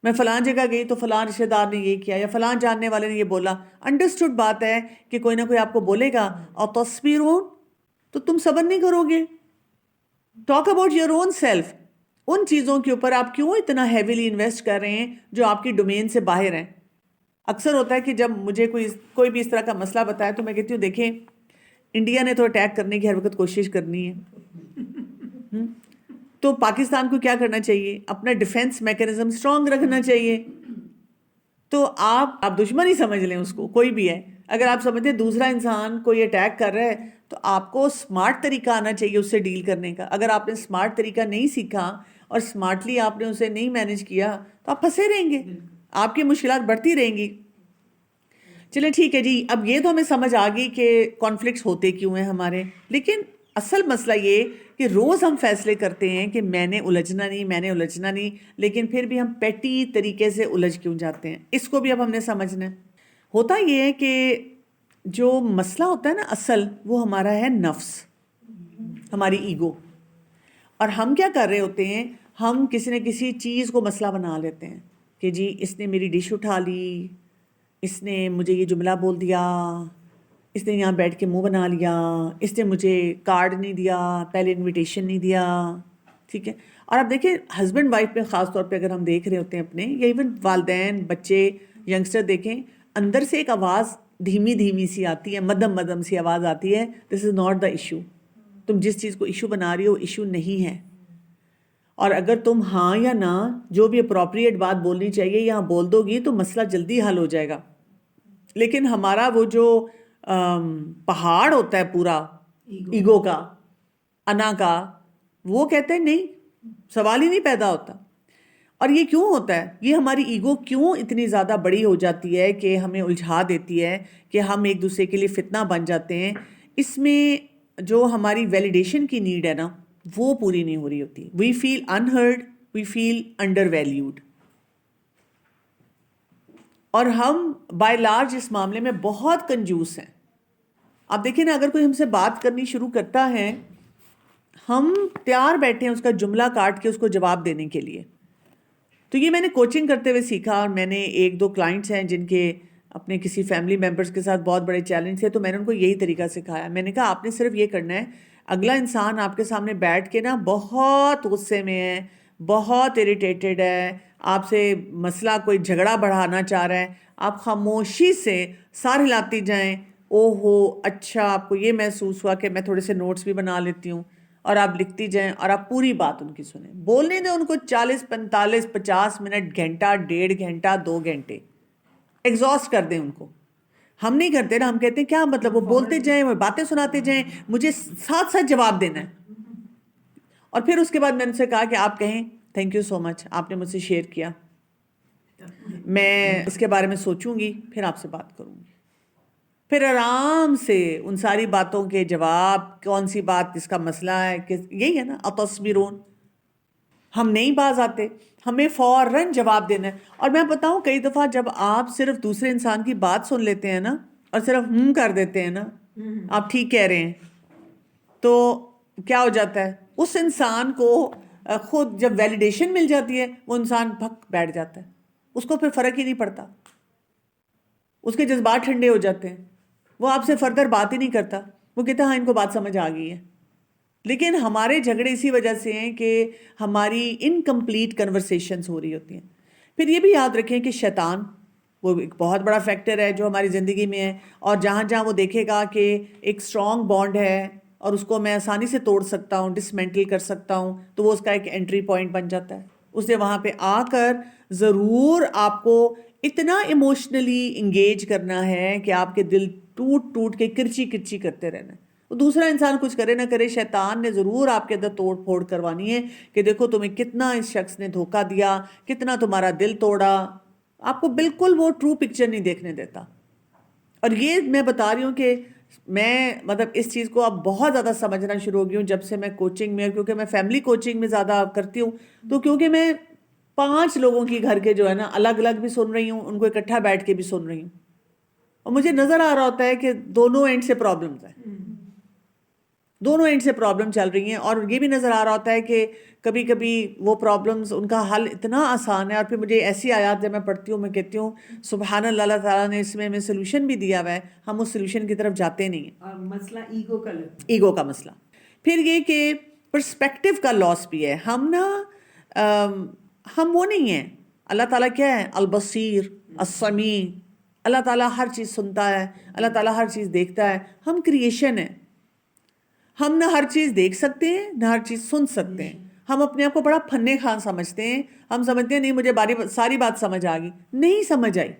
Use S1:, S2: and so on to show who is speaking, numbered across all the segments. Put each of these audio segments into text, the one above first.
S1: میں فلاں جگہ گئی تو فلاں رشتہ دار نے یہ کیا یا فلاں جاننے والے نے یہ بولا. انڈرسٹوڈ بات ہے کہ کوئی نہ کوئی آپ کو بولے گا اور تصویرون تو تم صبر نہیں کرو گے. Talk about your own self. ان چیزوں کے اوپر آپ کیوں اتنا ہیویلی انویسٹ کر رہے ہیں جو آپ کی ڈومین سے باہر ہیں. اکثر ہوتا ہے کہ جب مجھے کوئی بھی اس طرح کا مسئلہ بتایا تو میں کہتی ہوں دیکھیں انڈیا نے تو اٹیک کرنے کی ہر وقت کوشش کرنی ہے، تو پاکستان کو کیا کرنا چاہیے؟ اپنا ڈیفense میکینزم اسٹرانگ رکھنا چاہیے. تو آپ دشمن ہی سمجھ لیں اس کو، کوئی بھی ہے. اگر آپ سمجھتے ہیں دوسرا انسان کوئی اٹیک کر رہا ہے تو آپ کو اسمارٹ طریقہ آنا چاہیے اس سے ڈیل کرنے کا. اگر آپ نے اسمارٹ طریقہ نہیں سیکھا اور اسمارٹلی آپ نے اسے نہیں مینج کیا تو آپ پھنسے رہیں گے، آپ کی مشکلات بڑھتی رہیں گی. چلیں ٹھیک ہے جی، اب یہ تو ہمیں سمجھ آ گئی کہ کانفلکٹس ہوتے کیوں ہیں ہمارے. لیکن اصل مسئلہ یہ کہ روز ہم فیصلے کرتے ہیں کہ میں نے الجھنا نہیں، لیکن پھر بھی ہم پیٹی طریقے سے الجھ کیوں جاتے ہیں. اس کو بھی اب ہم نے سمجھنا ہے. ہوتا یہ ہے کہ جو مسئلہ ہوتا ہے نا اصل، وہ ہمارا ہے نفس، ہماری ایگو. اور ہم کیا کر رہے ہوتے ہیں، ہم کسی نہ کسی چیز کو مسئلہ بنا لیتے ہیں کہ جی اس نے میری ڈش اٹھا لی، اس نے مجھے یہ جملہ بول دیا، اس نے یہاں بیٹھ کے منہ بنا لیا، اس نے مجھے کارڈ نہیں دیا، پہلے انویٹیشن نہیں دیا. ٹھیک ہے. اور آپ دیکھیں ہسبینڈ وائف پہ خاص طور پہ اگر ہم دیکھ رہے ہوتے ہیں اپنے، یا ایون والدین بچے ینگسٹر دیکھیں، اندر سے ایک آواز دھیمی دھیمی سی آتی ہے، مدم سی آواز آتی ہے، دس از ناٹ دا ایشو. تم جس چیز کو ایشو بنا رہی ہو ایشو نہیں ہے. اور اگر تم ہاں یا نہ جو بھی اپروپریٹ بات بولنی چاہیے یہاں بول دو گی تو مسئلہ جلدی حل ہو جائے گا. لیکن ہمارا وہ جو پہاڑ ہوتا ہے پورا ایگو کا، انا کا، وہ کہتے ہیں نہیں، سوال ہی نہیں پیدا ہوتا. اور یہ کیوں ہوتا ہے؟ یہ ہماری ایگو کیوں اتنی زیادہ بڑی ہو جاتی ہے کہ ہمیں الجھا دیتی ہے کہ ہم ایک دوسرے کے لیے فتنہ بن جاتے ہیں. اس میں جو ہماری ویلیڈیشن کی نیڈ ہے نا وہ پوری نہیں ہو رہی ہوتی. وی فیل انہرڈ، وی فیل انڈر ویلیوڈ. اور ہم بائی لارج اس معاملے میں بہت کنجوس ہیں. آپ دیکھیں نا اگر کوئی ہم سے بات کرنی شروع کرتا ہے، ہم تیار بیٹھے ہیں اس کا جملہ کاٹ کے اس کو جواب دینے کے لیے. تو یہ میں نے کوچنگ کرتے ہوئے سیکھا. اور میں نے ایک دو کلائنٹس ہیں جن کے اپنے کسی فیملی ممبرس کے ساتھ بہت بڑے چیلنج تھے، تو میں نے ان کو یہی طریقہ سکھایا. میں نے کہا آپ نے صرف یہ کرنا ہے، اگلا انسان آپ کے سامنے بیٹھ کے نا بہت غصے میں ہے، بہت اریٹیٹڈ ہے، آپ سے مسئلہ کوئی جھگڑا بڑھانا چاہ رہا ہے، آپ خاموشی سے سار ہلاتی جائیں، او ہو اچھا آپ کو یہ محسوس ہوا کہ میں تھوڑے سے نوٹس بھی بنا لیتی ہوں، اور آپ لکھتی جائیں اور آپ پوری بات ان کی سنیں. بولنے دیں ان کو 40 45 50 منٹ، گھنٹہ، 1.5 گھنٹہ، 2 گھنٹے، ایگزاسٹ کر دیں ان کو. ہم نہیں کرتے نا، ہم کہتے ہیں کیا مطلب، وہ بولتے جائیں، وہ باتیں سناتے جائیں، مجھے ساتھ ساتھ جواب دینا ہے. اور پھر اس کے بعد میں نے ان سے کہا کہ آپ کہیں تھینک یو سو مچ، آپ نے مجھ سے شیئر کیا، میں اس کے بارے میں سوچوں گی، پھر آپ سے بات کروں گی. پھر آرام سے ان ساری باتوں کے جواب، کون سی بات جس کا مسئلہ ہے، یہی ہے نا اتصبرون. ہم نہیں باز آتے، ہمیں فوراً جواب دینا ہے. اور میں بتاؤں کئی دفعہ جب آپ صرف دوسرے انسان کی بات سن لیتے ہیں نا اور صرف کر دیتے ہیں نا، آپ ٹھیک کہہ رہے ہیں، تو کیا ہو جاتا ہے اس انسان کو خود جب ویلیڈیشن مل جاتی ہے وہ انسان بھک بیٹھ جاتا ہے، اس کو پھر فرق ہی نہیں پڑتا، اس کے جذبات ٹھنڈے ہو جاتے ہیں، وہ آپ سے فردر بات ہی نہیں کرتا، وہ کہتا ہاں ان کو بات سمجھ آ گئی ہے. لیکن ہمارے جھگڑے اسی وجہ سے ہیں کہ ہماری انکمپلیٹ کنورسیشنز ہو رہی ہوتی ہیں. پھر یہ بھی یاد رکھیں کہ شیطان وہ ایک بہت بڑا فیکٹر ہے جو ہماری زندگی میں ہے، اور جہاں جہاں وہ دیکھے گا کہ ایک اسٹرانگ بانڈ ہے اور اس کو میں آسانی سے توڑ سکتا ہوں، ڈسمینٹل کر سکتا ہوں، تو وہ اس کا ایک انٹری پوائنٹ بن جاتا ہے. اسے وہاں پہ آ کر ضرور آپ کو اتنا ایموشنلی انگیج کرنا ہے کہ آپ کے دل ٹوٹ ٹوٹ کے کرچی کرچی کرتے رہنا ہے. وہ دوسرا انسان کچھ کرے نہ کرے، شیطان نے ضرور آپ کے اندر توڑ پھوڑ کروانی ہے کہ دیکھو تمہیں کتنا اس شخص نے دھوکہ دیا، کتنا تمہارا دل توڑا. آپ کو بالکل وہ ٹرو پکچر نہیں دیکھنے دیتا. اور یہ میں بتا رہی ہوں کہ میں مطلب اس چیز کو اب بہت زیادہ سمجھنا شروع ہو گئی ہوں جب سے میں کوچنگ میں، کیونکہ میں فیملی کوچنگ میں زیادہ کرتی ہوں، تو کیونکہ میں 5 لوگوں کی گھر کے جو ہے نا الگ الگ بھی سن رہی ہوں، ان کو اکٹھا بیٹھ کے بھی سن رہی ہوں، اور مجھے نظر آ رہا ہوتا ہے کہ دونوں اینڈ سے پرابلمز ہیں. دونوں اینڈ سے پرابلم چل رہی ہیں، اور یہ بھی نظر آ رہا ہوتا ہے کہ کبھی کبھی وہ پرابلمز ان کا حل اتنا آسان ہے، اور پھر مجھے ایسی آیات جب میں پڑھتی ہوں میں کہتی ہوں سبحان اللہ، اللہ تعالیٰ نے اس میں ہمیں سلوشن بھی دیا ہوا ہے، ہم اس سلوشن کی طرف جاتے نہیں ہیں۔
S2: اور مسئلہ ایگو کا لگتا ہے،
S1: ایگو کا مسئلہ۔ پھر یہ کہ پرسپیکٹیو کا لاس بھی ہے، ہم نا ہم وہ نہیں ہیں۔ اللہ تعالیٰ کیا ہے؟ البصیر، السمیع، اللہ تعالیٰ ہر چیز سنتا ہے، اللہ تعالیٰ ہر چیز دیکھتا ہے۔ ہم کریشن ہیں، ہم نہ ہر چیز دیکھ سکتے ہیں نہ ہر چیز سن سکتے ہیں۔ ہم اپنے آپ کو بڑا فن خان سمجھتے ہیں، ہم سمجھتے ہیں نہیں مجھے ساری بات سمجھ آ گئی، نہیں سمجھ آئی۔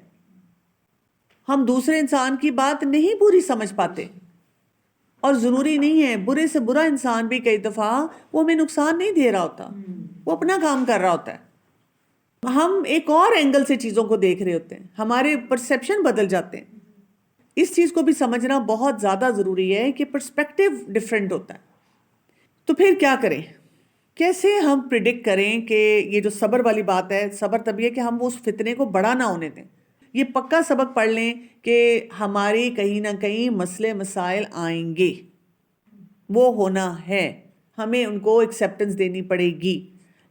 S1: ہم دوسرے انسان کی بات نہیں پوری سمجھ پاتے، اور ضروری نہیں ہے، برے سے برا انسان بھی کئی دفعہ وہ ہمیں نقصان نہیں دے رہا ہوتا، وہ اپنا کام کر رہا ہوتا ہے۔ ہم ایک اور اینگل سے چیزوں کو دیکھ رہے ہوتے ہیں، ہمارے پرسیپشن بدل جاتے ہیں۔ اس چیز کو بھی سمجھنا بہت زیادہ ضروری ہے کہ پرسپیکٹیو ڈفرینٹ ہوتا ہے۔ تو پھر کیا کریں؟ کیسے ہم پریڈکٹ کریں کہ یہ جو صبر والی بات ہے، صبر تب یہ کہ ہم اس فتنے کو بڑا نہ ہونے دیں۔ یہ پکا سبق پڑھ لیں کہ ہماری کہیں نہ کہیں مسئلے مسائل آئیں گے، وہ ہونا ہے، ہمیں ان کو ایکسیپٹنس دینی پڑے گی،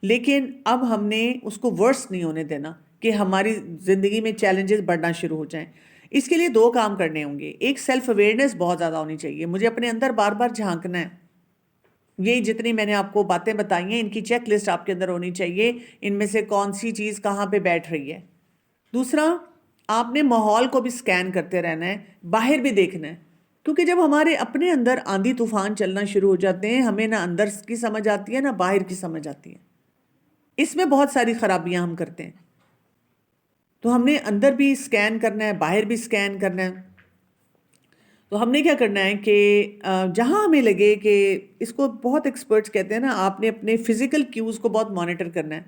S1: لیکن اب ہم نے اس کو ورس نہیں ہونے دینا کہ ہماری زندگی میں چیلنجز بڑھنا شروع ہو جائیں۔ اس کے لیے دو کام کرنے ہوں گے۔ ایک سیلف اویئرنیس بہت زیادہ ہونی چاہیے، مجھے اپنے اندر بار بار جھانکنا ہے۔ یہ جتنی میں نے آپ کو باتیں بتائی ہیں ان کی چیک لسٹ آپ کے اندر ہونی چاہیے، ان میں سے کون سی چیز کہاں پہ بیٹھ رہی ہے۔ دوسرا، آپ نے ماحول کو بھی سکین کرتے رہنا ہے، باہر بھی دیکھنا ہے، کیونکہ جب ہمارے اپنے اندر آندھی طوفان چلنا شروع ہو جاتے ہیں، ہمیں نہ اندر کی سمجھ آتی ہے نہ باہر کی سمجھ آتی ہے۔ اس میں بہت ساری خرابیاں ہم کرتے ہیں، تو ہم نے اندر بھی سکین کرنا ہے، باہر بھی سکین کرنا ہے۔ تو ہم نے کیا کرنا ہے کہ جہاں ہمیں لگے کہ اس کو بہت ایکسپرٹس کہتے ہیں نا، آپ نے اپنے فزیکل کیوز کو بہت مانیٹر کرنا ہے۔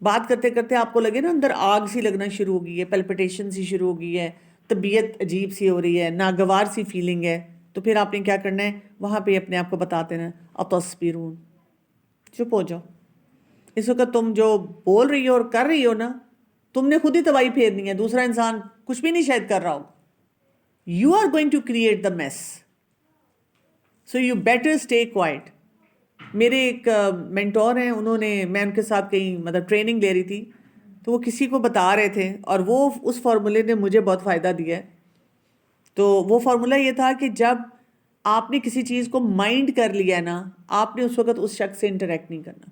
S1: بات کرتے کرتے آپ کو لگے نا اندر آگ سی لگنا شروع ہو گئی ہے، پیلپٹیشن سی شروع ہو گئی ہے، طبیعت عجیب سی ہو رہی ہے، ناگوار سی فیلنگ ہے، تو پھر آپ نے کیا کرنا ہے؟ وہاں پہ اپنے آپ کو بتاتے نا اتصبرون، چپ ہو جاؤ۔ اس وقت تم جو بول رہی ہو اور کر رہی ہو نا، تم نے خود ہی تباہی پھیرنی ہے، دوسرا انسان کچھ بھی نہیں شاید کر رہا ہو۔ You are going to create the mess. So you better stay quiet. میرے ایک مینٹور ہیں، انہوں نے، میں ان کے ساتھ کہیں مطلب ٹریننگ لے رہی تھی، تو وہ کسی کو بتا رہے تھے، اور وہ اس فارمولے نے مجھے بہت فائدہ دیا ہے۔ تو وہ فارمولہ یہ تھا کہ جب آپ نے کسی چیز کو مائنڈ کر لیا نا، آپ نے اس وقت اس شخص سے انٹریکٹ نہیں کرنا۔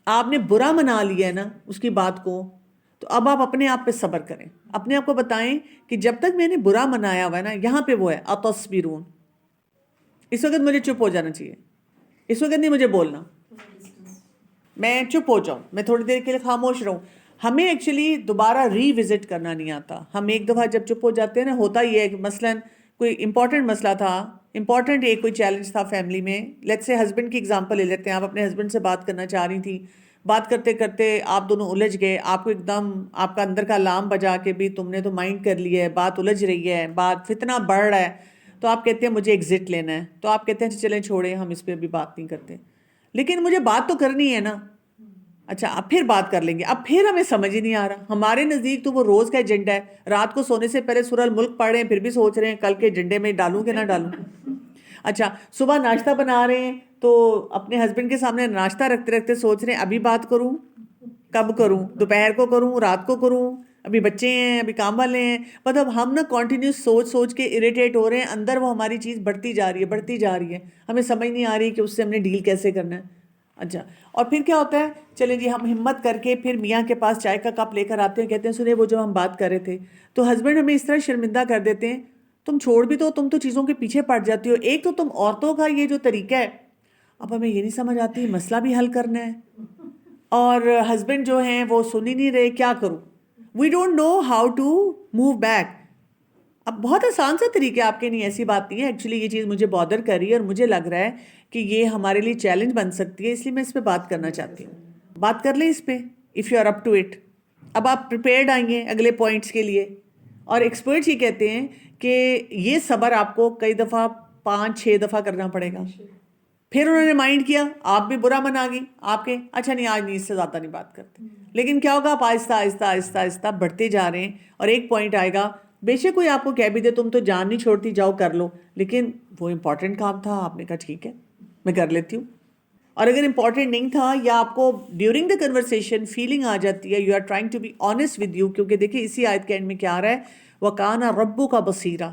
S1: آپ نے برا منا لیا ہے نا اس کی بات کو، تو اب آپ اپنے آپ پہ صبر کریں، اپنے آپ کو بتائیں کہ جب تک میں نے برا منایا ہوا ہے نا، یہاں پہ وہ ہے اتصبرون، اس وقت مجھے چپ ہو جانا چاہیے، اس وقت نہیں مجھے بولنا، میں چپ ہو جاؤں، میں تھوڑی دیر کے لیے خاموش رہوں۔ ہمیں ایکچولی دوبارہ ری وزٹ کرنا نہیں آتا، ہم ایک دفعہ جب چپ ہو جاتے ہیں نا، ہوتا یہ ہے کہ مثلاً کوئی امپورٹنٹ مسئلہ تھا، امپورٹنٹ ایک کوئی چیلنج تھا فیملی میں، لیٹس سے ہسبینڈ کی اگزامپل لے لیتے ہیں، آپ اپنے ہسبینڈ سے بات کرنا چاہ رہی تھی، بات کرتے کرتے آپ دونوں الجھ گئے، آپ کو ایک دم آپ کا اندر کا الارم بجا کہ بھی تم نے تو مائنڈ کر لیا ہے، بات الجھ رہی ہے، بات فتنہ بڑھ رہا ہے، تو آپ کہتے ہیں مجھے ایگزٹ لینا ہے، تو آپ کہتے ہیں چلیں چھوڑیں ہم اس پہ ابھی بات نہیں کرتے، لیکن مجھے بات تو کرنی ہے نا۔ اچھا اب پھر بات کر لیں گے، اب پھر ہمیں سمجھ ہی نہیں آ رہا، ہمارے نزدیک تو وہ روز کا ایجنڈا ہے، رات کو سونے سے پہلے سورہ الملک پڑھ رہے ہیں، پھر بھی سوچ رہے ہیں کل کے ایجنڈے میں ڈالوں کہ نہ ڈالوں۔ اچھا صبح ناشتہ بنا رہے ہیں تو اپنے ہسبینڈ کے سامنے ناشتہ رکھتے رکھتے سوچ رہے ہیں ابھی بات کروں، کب کروں، دوپہر کو کروں، رات کو کروں، ابھی بچے ہیں، ابھی کام والے ہیں، مطلب ہم نا کنٹینیوس سوچ سوچ کے اریٹیٹ ہو رہے ہیں، اندر وہ ہماری چیز بڑھتی جا رہی ہے، بڑھتی جا رہی ہے، ہمیں سمجھ نہیں آ رہی کہ اس سے ہم نے ڈیل کیسے کرنا ہے۔ اچھا اور پھر کیا ہوتا ہے، چلیں جی ہم ہمت کر کے پھر میاں کے پاس چائے کا کپ لے کر آتے ہیں، کہتے ہیں سنیں وہ جو ہم بات کر رہے تھے، تو ہسبینڈ ہمیں اس طرح شرمندہ کر دیتے ہیں، تم چھوڑ بھی تو، تم تو چیزوں کے پیچھے پڑ جاتی ہو، ایک تو تم عورتوں کا یہ جو طریقہ ہے، اب ہمیں یہ نہیں سمجھ آتی مسئلہ بھی حل کرنا ہے، اور ہسبینڈ جو ہیں وہ سن ہی نہیں رہے، کیا کروں، we don't know how to move back. اب بہت آسان سا طریقہ آپ کے، نہیں ایسی بات نہیں ہے، ایکچولی یہ چیز مجھے بادر کر رہی ہے اور مجھے لگ رہا ہے کہ یہ ہمارے لیے چیلنج بن سکتی ہے، اس لیے میں اس پہ بات کرنا چاہتی ہوں۔ بات کر لیں اس پہ، if you are up to it. اب آپ پریپیئرڈ آئیے اگلے پوائنٹس کے لیے، اور ایکسپرٹس یہ کہتے ہیں کہ یہ صبر آپ کو کئی دفعہ 5-6 دفعہ کرنا پڑے گا۔ پھر انہوں نے مائنڈ کیا، آپ بھی برا من آ گئی آپ کے، اچھا نہیں آج نہیں، اس سے زیادہ نہیں بات کرتے، لیکن کیا ہوگا، آپ آہستہ آہستہ آہستہ آہستہ بڑھتے جا رہے ہیں، اور ایک پوائنٹ آئے گا بے شک کوئی آپ کو کہہ بھی دے تم تو جان نہیں چھوڑتی جاؤ کر لو، لیکن وہ امپورٹنٹ کام تھا، آپ نے کہا ٹھیک ہے میں کر لیتی ہوں. اور اگر امپورٹنٹ نہیں تھا یا آپ کو ڈیورنگ دا کنورسیشن فیلنگ آ جاتی ہے، you are trying to be honest with you, کیونکہ دیکھیں اسی آیت کے اینڈ میں کیا آ رہا ہے، وَكَانَ رَبُّكَ بَصِيرًا،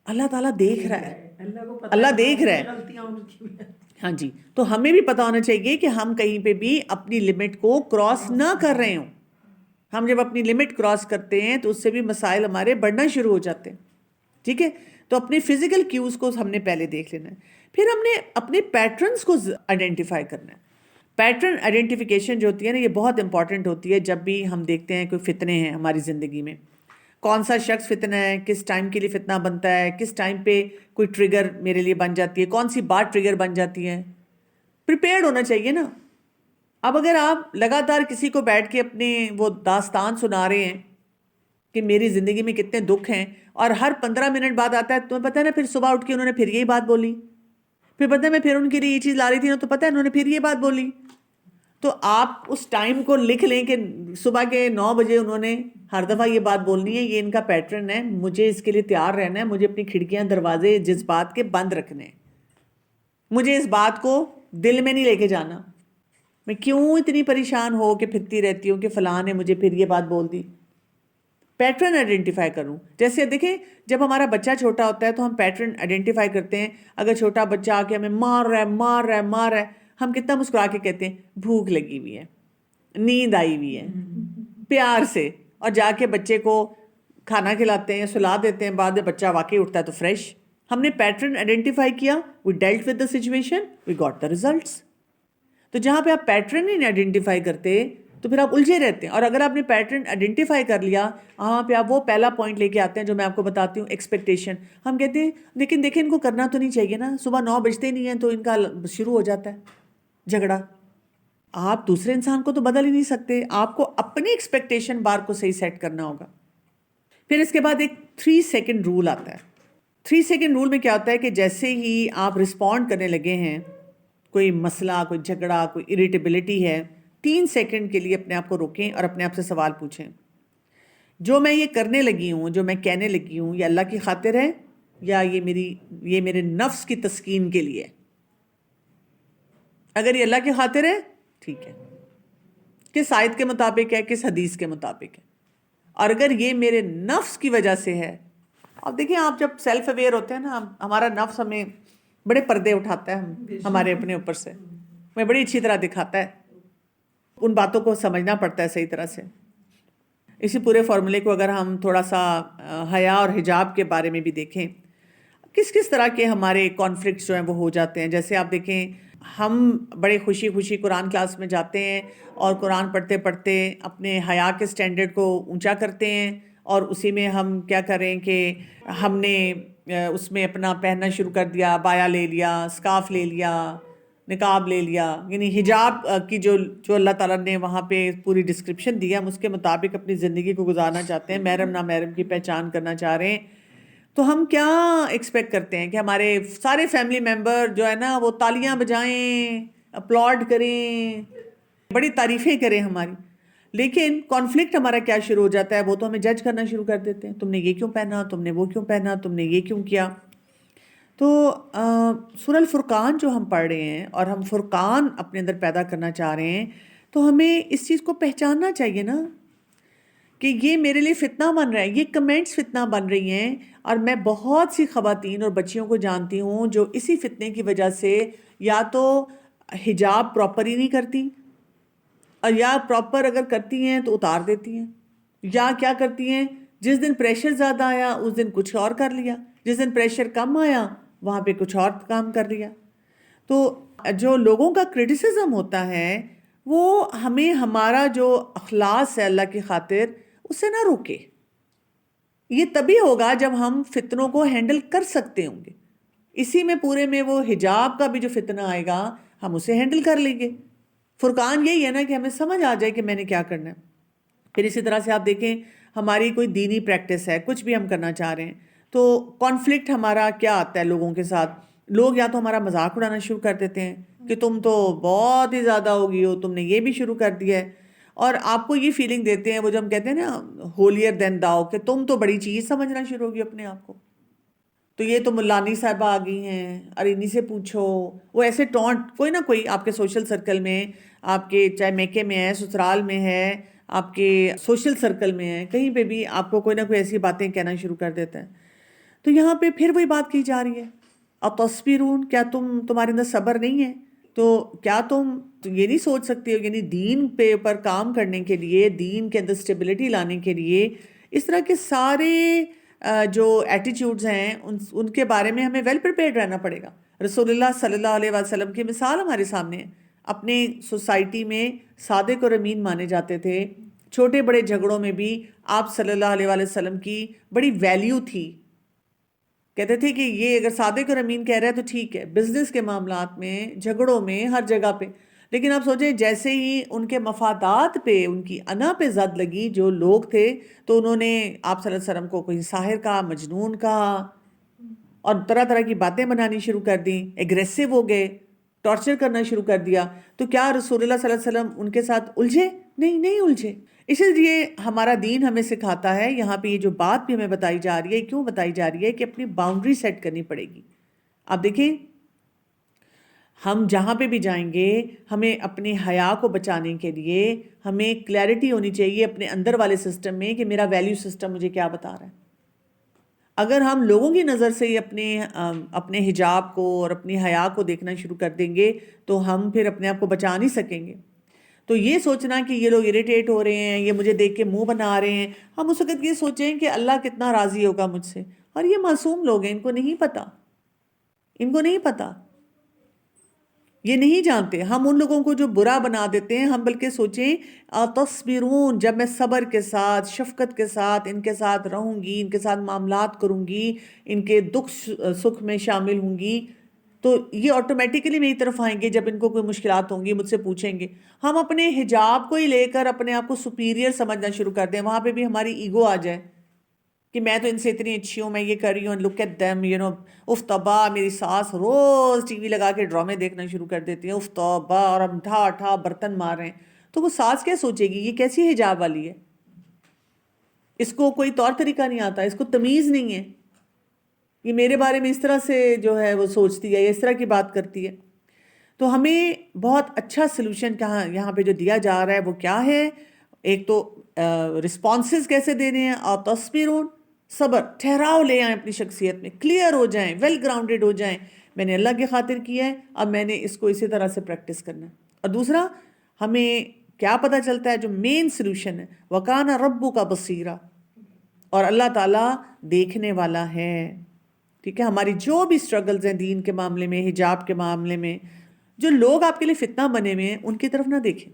S1: اللہ تعالیٰ دیکھ رہا ہے،
S2: اللہ کو پتہ
S1: اللہ
S2: ہے
S1: دیکھ رہا ہے.
S2: غلطیاں ان کی بھی ہیں.
S1: ہاں جی، تو ہمیں بھی پتہ ہونا چاہیے کہ ہم کہیں پہ بھی اپنی لمٹ کو کراس نہ کر رہے ہوں. ہم جب اپنی لمٹ کراس کرتے ہیں تو اس سے بھی مسائل ہمارے بڑھنا شروع ہو جاتے ہیں. ٹھیک ہے، تو اپنے فزیکل کیوز کو ہم نے پہلے دیکھ لینا ہے، پھر ہم نے اپنے پیٹرنز کو آئیڈینٹیفائی کرنا ہے. پیٹرن آئیڈینٹیفیکیشن جو ہوتی ہے نا، یہ بہت امپورٹنٹ ہوتی ہے جب بھی ہم دیکھتے ہیں کوئی فتنے ہیں ہماری زندگی میں. کون سا شخص فتنہ ہے، کس ٹائم کے لیے فتنہ بنتا ہے، کس ٹائم پہ کوئی ٹریگر میرے لیے بن جاتی ہے، کون سی بات ٹریگر بن جاتی ہے. پریپیئرڈ ہونا چاہیے نا. اب اگر آپ لگاتار کسی کو بیٹھ کے اپنے وہ داستان سنا رہے ہیں کہ میری زندگی میں کتنے دکھ ہیں، اور ہر 15 منٹ بعد آتا ہے تمہیں پتہ ہے نا، پھر صبح اٹھ کے انہوں نے پھر یہی بات بولی، پھر پتہ ہے میں پھر ان کے لیے یہ چیز لا رہی تھی نا تو پتہ ہے انہوں نے پھر یہ بات بولی. تو آپ اس ٹائم کو لکھ لیں کہ صبح کے 9 بجے انہوں نے ہر دفعہ یہ بات بولنی ہے، یہ ان کا پیٹرن ہے، مجھے اس کے لیے تیار رہنا ہے، مجھے اپنی کھڑکیاں دروازے جذبات کے بند رکھنے ہیں، مجھے اس بات کو دل میں نہیں لے کے جانا. میں کیوں اتنی پریشان ہو کے پھرتی رہتی ہوں کہ فلاں نے مجھے پھر یہ بات بول دی. پیٹرن آئیڈینٹیفائی کروں. جیسے دیکھیں جب ہمارا بچہ چھوٹا ہوتا ہے تو ہم پیٹرن آئیڈینٹیفائی کرتے ہیں. اگر چھوٹا بچہ آ کے ہمیں مار رہا ہے، ہم کتنا مسکرا کے کہتے ہیں بھوک لگی ہوئی ہے، نیند آئی ہوئی ہے، پیار سے، اور جا کے بچے کو کھانا کھلاتے ہیں، سلا دیتے ہیں، بعد میں بچہ واقعی اٹھتا ہے تو فریش. ہم نے پیٹرن آئیڈینٹیفائی کیا، we dealt with the situation, we got the results. تو جہاں پہ آپ پیٹرن ہی نہیں آئیڈینٹیفائی کرتے تو پھر آپ الجھے رہتے ہیں. اور اگر آپ نے پیٹرن آئیڈینٹیفائی کر لیا، وہاں پہ آپ وہ پہلا پوائنٹ لے کے آتے ہیں جو میں آپ کو بتاتی ہوں، ایکسپیکٹیشن. ہم کہتے ہیں لیکن دیکھیں ان کو کرنا تو نہیں چاہیے نا، صبح 9 بجتے نہیں ہیں تو ان کا شروع ہو جاتا ہے جھگڑا. آپ دوسرے انسان کو تو بدل ہی نہیں سکتے، آپ کو اپنی ایکسپیکٹیشن بار کو صحیح سیٹ کرنا ہوگا. پھر اس کے بعد ایک 3 سیکنڈ رول آتا ہے. 3 سیکنڈ رول میں کیا ہوتا ہے کہ جیسے ہی آپ رسپونڈ کرنے لگے ہیں، کوئی مسئلہ، کوئی جھگڑا، کوئی اریٹیبلٹی ہے، 3 سیکنڈ کے لیے اپنے آپ کو روکیں اور اپنے آپ سے سوال پوچھیں، جو میں یہ کرنے لگی ہوں، جو میں کہنے لگی ہوں، یہ اللہ کی خاطر ہے یا یہ میرے نفس کی تسکین کے لیے؟ اگر یہ اللہ کی خاطر ہے ٹھیک ہے، کس آیت کے مطابق ہے، کس حدیث کے مطابق ہے. اور اگر یہ میرے نفس کی وجہ سے ہے، اب دیکھیں آپ جب سیلف اویئر ہوتے ہیں نا، ہمارا نفس ہمیں بڑے پردے اٹھاتا ہے ہمارے اپنے اوپر سے، ہمیں بڑی اچھی طرح دکھاتا ہے. ان باتوں کو سمجھنا پڑتا ہے صحیح طرح سے. اسی پورے فارمولے کو اگر ہم تھوڑا سا حیا اور حجاب کے بارے میں بھی دیکھیں، کس طرح کے ہمارے کانفلکٹس جو ہیں وہ ہو جاتے ہیں. جیسے آپ دیکھیں ہم بڑے خوشی خوشی قرآن کلاس میں جاتے ہیں اور قرآن پڑھتے پڑھتے اپنے حیا کے سٹینڈرڈ کو اونچا کرتے ہیں، اور اسی میں ہم کیا کریں کہ ہم نے اس میں اپنا پہننا شروع کر دیا، عبایا لے لیا، اسکارف لے لیا، نقاب لے لیا. یعنی حجاب کی جو اللہ تعالیٰ نے وہاں پہ پوری ڈسکرپشن دی ہے، ہم اس کے مطابق اپنی زندگی کو گزارنا چاہتے ہیں، محرم نامحرم کی پہچان کرنا چاہ رہے ہیں. تو ہم کیا ایکسپیکٹ کرتے ہیں کہ ہمارے سارے فیملی ممبر جو ہے نا وہ تالیاں بجائیں، اپلاڈ کریں، بڑی تعریفیں کریں ہماری. لیکن کانفلکٹ ہمارا کیا شروع ہو جاتا ہے، وہ تو ہمیں جج کرنا شروع کر دیتے ہیں، تم نے یہ کیوں پہنا، تم نے وہ کیوں پہنا، تم نے یہ کیوں کیا. تو سورہ الفرقان جو ہم پڑھ رہے ہیں اور ہم فرقان اپنے اندر پیدا کرنا چاہ رہے ہیں، تو ہمیں اس چیز کو پہچاننا چاہیے نا کہ یہ میرے لیے فتنہ بن رہا ہے، یہ کمنٹس فتنہ بن رہی ہیں. اور میں بہت سی خواتین اور بچیوں کو جانتی ہوں جو اسی فتنے کی وجہ سے یا تو حجاب پراپر ہی نہیں کرتی، اور یا پراپر اگر کرتی ہیں تو اتار دیتی ہیں، یا کیا کرتی ہیں جس دن پریشر زیادہ آیا اس دن کچھ اور کر لیا، جس دن پریشر کم آیا وہاں پہ کچھ اور کام کر لیا. تو جو لوگوں کا کرٹیسزم ہوتا ہے وہ ہمیں ہمارا جو اخلاص ہے اللہ کی خاطر اس سے نہ روکے. یہ تبھی ہوگا جب ہم فتنوں کو ہینڈل کر سکتے ہوں گے. اسی میں پورے میں وہ حجاب کا بھی جو فتنہ آئے گا ہم اسے ہینڈل کر لیں گے. فرقان یہی ہے نا کہ ہمیں سمجھ آ جائے کہ میں نے کیا کرنا ہے. پھر اسی طرح سے آپ دیکھیں ہماری کوئی دینی پریکٹس ہے، کچھ بھی ہم کرنا چاہ رہے ہیں، تو کانفلکٹ ہمارا کیا آتا ہے لوگوں کے ساتھ. لوگ یا تو ہمارا مذاق اڑانا شروع کر دیتے ہیں کہ تم تو بہت ہی زیادہ ہوگی ہو، تم نے یہ بھی شروع کر دیا ہے. اور آپ کو یہ فیلنگ دیتے ہیں وہ جو ہم کہتے ہیں نا ہولیر دین داؤ، کہ تم تو بڑی چیز سمجھنا شروع ہوگی اپنے آپ کو، تو یہ تو ملانی صاحبہ آ گئی ہیں اور انہی سے پوچھو. وہ ایسے ٹونٹ کوئی نہ کوئی آپ کے سوشل سرکل میں، آپ کے چاہے میکے میں ہے، سسرال میں ہے، آپ کے سوشل سرکل میں ہے، کہیں پہ بھی آپ کو کوئی نہ کوئی ایسی باتیں کہنا شروع کر دیتا ہے. تو یہاں پہ پھر وہی بات کی جا رہی ہے، اتصبرون، کیا تمہارے اندر صبر نہیں ہے؟ تو کیا تم یہ نہیں سوچ سکتے ہو، یعنی دین پہ پر کام کرنے کے لیے، دین کے اندر اسٹیبلٹی لانے کے لیے اس طرح کے سارے جو ایٹیٹیوڈز ہیں ان کے بارے میں ہمیں ویل پریپیئرڈ رہنا پڑے گا. رسول اللہ صلی اللہ علیہ وسلم کی مثال ہمارے سامنے ہے. اپنے سوسائٹی میں صادق اور امین مانے جاتے تھے. چھوٹے بڑے جھگڑوں میں بھی آپ صلی اللہ علیہ وآلہ وسلم کی بڑی ویلیو تھی. کہتے تھے کہ یہ اگر صادق اور امین کہہ رہا ہے تو ٹھیک ہے، بزنس کے معاملات میں، جھگڑوں میں، ہر جگہ پہ. لیکن آپ سوچیں جیسے ہی ان کے مفادات پہ، ان کی انا پہ زد لگی جو لوگ تھے، تو انہوں نے آپ صلی اللہ علیہ وسلم کو کوئی ساحر کہا، مجنون کہا، اور طرح طرح کی باتیں بنانی شروع کر دیں، ایگریسو ہو گئے، ٹارچر کرنا شروع کر دیا. تو کیا رسول اللہ صلی اللہ علیہ وسلم ان کے ساتھ الجھے؟ نہیں الجھے. اسی لیے ہمارا دین ہمیں سکھاتا ہے، یہاں پہ یہ جو بات بھی ہمیں بتائی جا رہی ہے، کیوں بتائی جا رہی ہے کہ اپنی باؤنڈری سیٹ کرنی پڑے گی. آپ دیکھیں ہم جہاں پہ بھی جائیں گے، ہمیں اپنے حیا کو بچانے کے لیے ہمیں کلیئرٹی ہونی چاہیے اپنے اندر والے سسٹم میں کہ میرا ویلیو سسٹم مجھے کیا بتا رہا ہے. اگر ہم لوگوں کی نظر سے ہی اپنے حجاب کو اور اپنی حیا کو دیکھنا شروع کر دیں گے تو ہم پھر اپنے آپ کو بچا نہیں سکیں گے. تو یہ سوچنا کہ یہ لوگ اریٹیٹ ہو رہے ہیں، یہ مجھے دیکھ کے منہ بنا رہے ہیں، ہم اس وقت یہ سوچیں کہ اللہ کتنا راضی ہوگا مجھ سے. اور یہ معصوم لوگ ہیں، ان کو نہیں پتا، یہ نہیں جانتے. ہم ان لوگوں کو جو برا بنا دیتے ہیں، ہم بلکہ سوچیں تصبرون، جب میں صبر کے ساتھ، شفقت کے ساتھ ان کے ساتھ رہوں گی، ان کے ساتھ معاملات کروں گی، ان کے دکھ سکھ میں شامل ہوں گی، تو یہ آٹومیٹیکلی میری طرف آئیں گے. جب ان کو کوئی مشکلات ہوں گی مجھ سے پوچھیں گے. ہم اپنے حجاب کو ہی لے کر اپنے آپ کو سپیریئر سمجھنا شروع کر دیں، وہاں پہ بھی ہماری ایگو آ جائے کہ میں تو ان سے اتنی اچھی ہوں، میں یہ کر رہی ہوں، لک ایٹ دیم، اف توبہ. میری ساس روز ٹی وی لگا کے ڈرامے دیکھنا شروع کر دیتی ہیں، اف توبہ، اور ہم ٹھا برتن مار رہے ہیں. تو وہ ساس کیا سوچے گی، یہ کیسی حجاب والی ہے، اس کو کوئی طور طریقہ نہیں آتا، اس کو تمیز نہیں ہے، یہ میرے بارے میں اس طرح سے جو ہے وہ سوچتی ہے، یا اس طرح کی بات کرتی ہے. تو ہمیں بہت اچھا سلوشن یہاں پہ جو دیا جا رہا ہے وہ کیا ہے؟ ایک تو رسپانسز کیسے دینے ہیں، اور تصبرون، صبر، ٹھہراؤ لے آئیں اپنی شخصیت میں، کلیئر ہو جائیں، ویل گراؤنڈڈ ہو جائیں. میں نے اللہ کی خاطر کیا ہے، اب میں نے اس کو اسی طرح سے پریکٹس کرنا ہے. اور دوسرا ہمیں کیا پتہ چلتا ہے جو مین سلوشن ہے، وَكَانَ رَبُّكَ بَصِيرًا، اور اللہ تعالیٰ دیکھنے والا ہے. ٹھیک ہے، ہماری جو بھی سٹرگلز ہیں دین کے معاملے میں، حجاب کے معاملے میں، جو لوگ آپ کے لیے فتنہ بنے ہوئے ہیں ان کی طرف نہ دیکھیں،